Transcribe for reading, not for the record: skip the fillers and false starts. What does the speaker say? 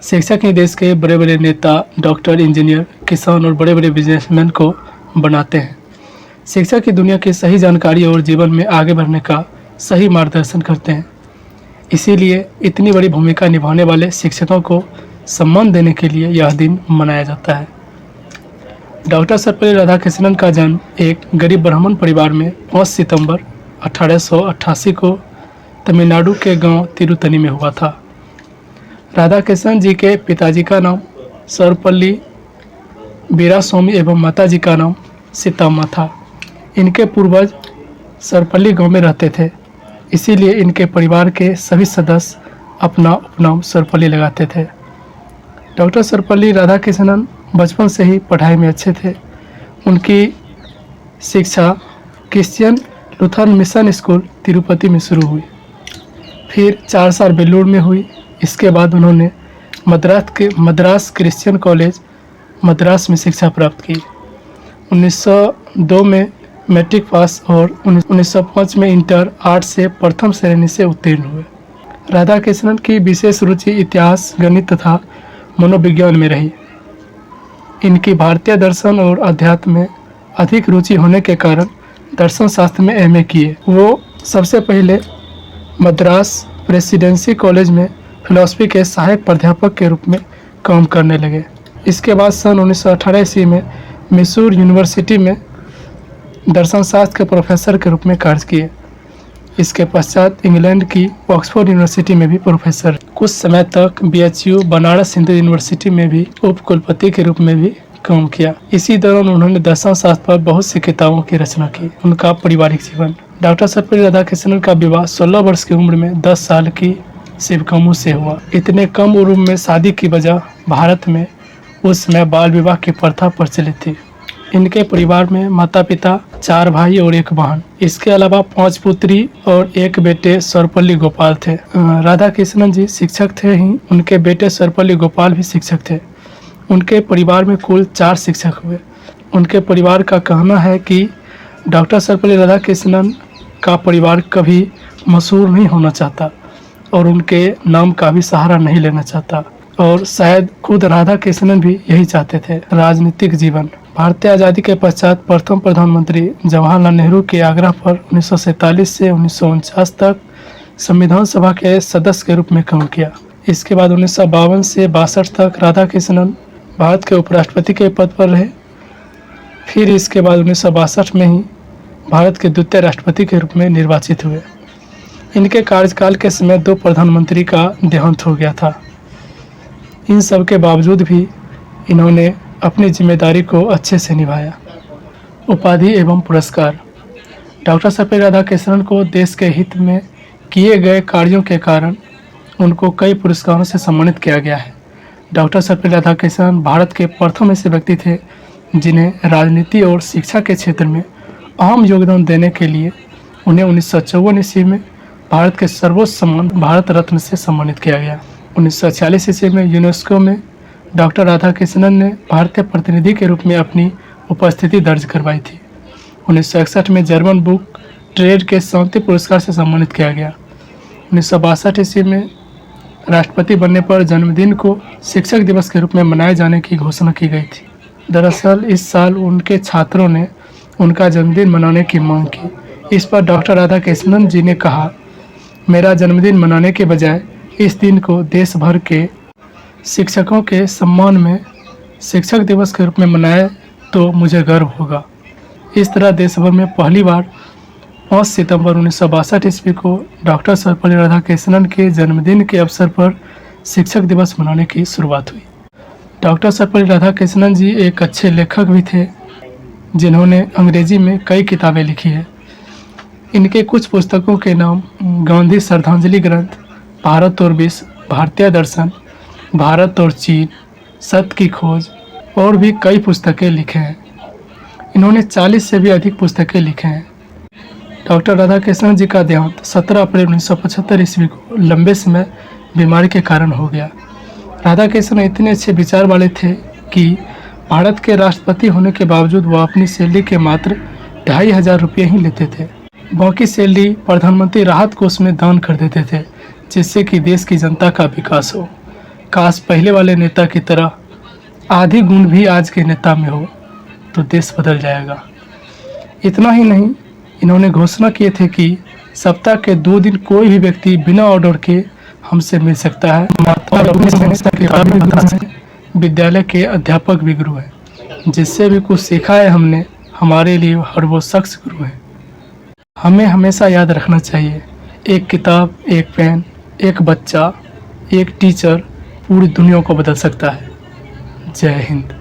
शिक्षक ही देश के बड़े बड़े नेता, डॉक्टर, इंजीनियर, किसान और बड़े बड़े बिजनेसमैन को बनाते हैं। शिक्षक की दुनिया की सही जानकारी और जीवन में आगे बढ़ने का सही मार्गदर्शन करते हैं। इसीलिए इतनी बड़ी भूमिका निभाने वाले शिक्षकों को सम्मान देने के लिए यह दिन मनाया जाता है। डॉक्टर सर्वपल्ली राधाकृष्णन का जन्म एक गरीब ब्राह्मण परिवार में 5 सितंबर 1888 को तमिलनाडु के गांव तिरुतनी में हुआ था। राधाकृष्णन जी के पिताजी का नाम सर्वपल्ली वीरास्वामी एवं माताजी का नाम सीताम्मा था। इनके पूर्वज सर्वपल्ली गांव में रहते थे, इसीलिए इनके परिवार के सभी सदस्य अपना उपनाम सर्वपल्ली लगाते थे। डॉक्टर सर्वपल्ली राधाकृष्णन बचपन से ही पढ़ाई में अच्छे थे। उनकी शिक्षा Christian Lutheran mission school Tirupati में शुरू हुई, फिर 4 साल बेलूर में हुई। इसके बाद उन्होंने मद्रास क्रिश्चियन कॉलेज मद्रास में शिक्षा प्राप्त की। 1902 में मैट्रिक पास और 1905 में इंटर आर्ट्स से प्रथम श्रेणी से उत्तीर्ण हुए। राधाकृष्णन की विशेष रुचि इतिहास, गणित तथा मनोविज्ञान में रही। इनकी भारतीय दर्शन और अध्यात्म में अधिक रुचि होने के कारण दर्शन शास्त्र में एमए किए। वो सबसे पहले मद्रास प्रेसिडेंसी कॉलेज में फिलॉसफी के सहायक प्राध्यापक के रूप में काम करने लगे। इसके बाद सन 1918 ईस्वी में मैसूर यूनिवर्सिटी में दर्शन शास्त्र के प्रोफेसर के रूप में कार्य किए। इसके पश्चात इंग्लैंड की ऑक्सफोर्ड यूनिवर्सिटी में भी प्रोफेसर। कुछ समय तक बीएचयू बनारस हिंदू यूनिवर्सिटी में भी उप कुलपति के रूप में भी काम किया। इसी दौरान उन्होंने दर्शन शास्त्र पर बहुत सी किताबों की रचना की। उनका पारिवारिक जीवन। डॉक्टर सर्वपल्ली राधाकृष्णन का विवाह 16 वर्ष की उम्र में 10 साल की शिवकामू से हुआ। इतने कम उम्र में शादी की वजह भारत में उस समय बाल विवाह की प्रथा प्रचलित थी। इनके परिवार में माता पिता, 4 भाई और 1 बहन। इसके अलावा 5 पुत्री और 1 बेटे सर्वपल्ली गोपाल थे। राधाकृष्णन जी शिक्षक थे ही उनके बेटे सर्वपल्ली गोपाल भी शिक्षक थे। उनके परिवार में कुल 4 शिक्षक हुए। उनके परिवार का कहना है कि डॉक्टर सर्वपल्ली राधाकृष्णन का परिवार कभी मशहूर नहीं होना चाहता और उनके नाम का भी सहारा नहीं लेना चाहता, और शायद खुद राधाकृष्णन भी यही चाहते थे। राजनीतिक जीवन। भारतीय आज़ादी के पश्चात प्रथम प्रधानमंत्री जवाहरलाल नेहरू के आग्रह पर 1947 से 1949 तक संविधान सभा के सदस्य के रूप में काम किया। इसके बाद 1952 से 62 तक राधाकृष्णन भारत के उपराष्ट्रपति के पद पर रहे। फिर इसके बाद 1962 में ही भारत के द्वितीय राष्ट्रपति के रूप में निर्वाचित हुए। इनके कार्यकाल के समय 2 प्रधानमंत्री का देहांत हो गया था। इन सब के बावजूद भी इन्होंने अपनी जिम्मेदारी को अच्छे से निभाया। उपाधि एवं पुरस्कार। डॉक्टर सर्वपल्ली राधाकृष्णन को देश के हित में किए गए कार्यों के कारण उनको कई पुरस्कारों से सम्मानित किया गया है। डॉक्टर सर्वपल्ली राधाकृष्णन भारत के प्रथम ऐसे व्यक्ति थे जिन्हें राजनीति और शिक्षा के क्षेत्र में अहम योगदान देने के लिए उन्हें 1954 ईस्वी में भारत के सर्वोच्च सम्मान भारत रत्न से सम्मानित किया गया। 1946 ईस्वी में यूनेस्को में डॉक्टर राधाकृष्णन ने भारतीय प्रतिनिधि के रूप में अपनी उपस्थिति दर्ज करवाई थी। 1961 में जर्मन बुक ट्रेड के शांति पुरस्कार से सम्मानित किया गया। 1962 ईस्वी में राष्ट्रपति बनने पर जन्मदिन को शिक्षक दिवस के रूप में मनाए जाने की घोषणा की गई थी। दरअसल इस साल उनके छात्रों ने उनका जन्मदिन मनाने की मांग की। इस पर डॉक्टर राधाकृष्णन जी ने कहा, मेरा जन्मदिन मनाने के बजाय इस दिन को देश भर के शिक्षकों के सम्मान में शिक्षक दिवस के रूप में मनाए तो मुझे गर्व होगा। इस तरह देश भर में पहली बार 5 सितंबर 1962 ईस्वी को डॉक्टर सर्वपल्ली राधाकृष्णन के जन्मदिन के अवसर पर शिक्षक दिवस मनाने की शुरुआत हुई। डॉक्टर सर्वपल्ली राधाकृष्णन जी एक अच्छे लेखक भी थे जिन्होंने अंग्रेजी में कई किताबें लिखी है। इनके कुछ पुस्तकों के नाम गांधी श्रद्धांजलि ग्रंथ, भारत और विश्व, भारतीय दर्शन, भारत और चीन, सत्य की खोज और भी कई पुस्तकें लिखे हैं। इन्होंने 40 से भी अधिक पुस्तकें लिखे हैं। डॉक्टर राधाकृष्णन जी का देहांत 17 अप्रैल 1975 ईस्वी को लंबे समय बीमारी के कारण हो गया। राधाकृष्णन इतने अच्छे विचार वाले थे कि भारत के राष्ट्रपति होने के बावजूद वह अपनी सैलरी के मात्र 2500 रुपये ही लेते थे। बाकी सैलरी प्रधानमंत्री राहत कोष में दान कर देते थे, जिससे कि देश की जनता का विकास हो। काश पहले वाले नेता की तरह आधे गुण भी आज के नेता में हो तो देश बदल जाएगा। इतना ही नहीं, इन्होंने घोषणा किए थे कि सप्ताह के 2 दिन कोई भी व्यक्ति बिना ऑर्डर के हमसे मिल सकता है। और अपनी संस्था के काबिल गुरु हैं, विद्यालय के अध्यापक भी गुरु हैं। जिससे भी कुछ सीखा है हमने, हमारे लिए हर वो शख्स गुरु है। हमें हमेशा याद रखना चाहिए, एक किताब, एक पेन, एक बच्चा, एक टीचर पूरी दुनिया को बदल सकता है। जय हिंद।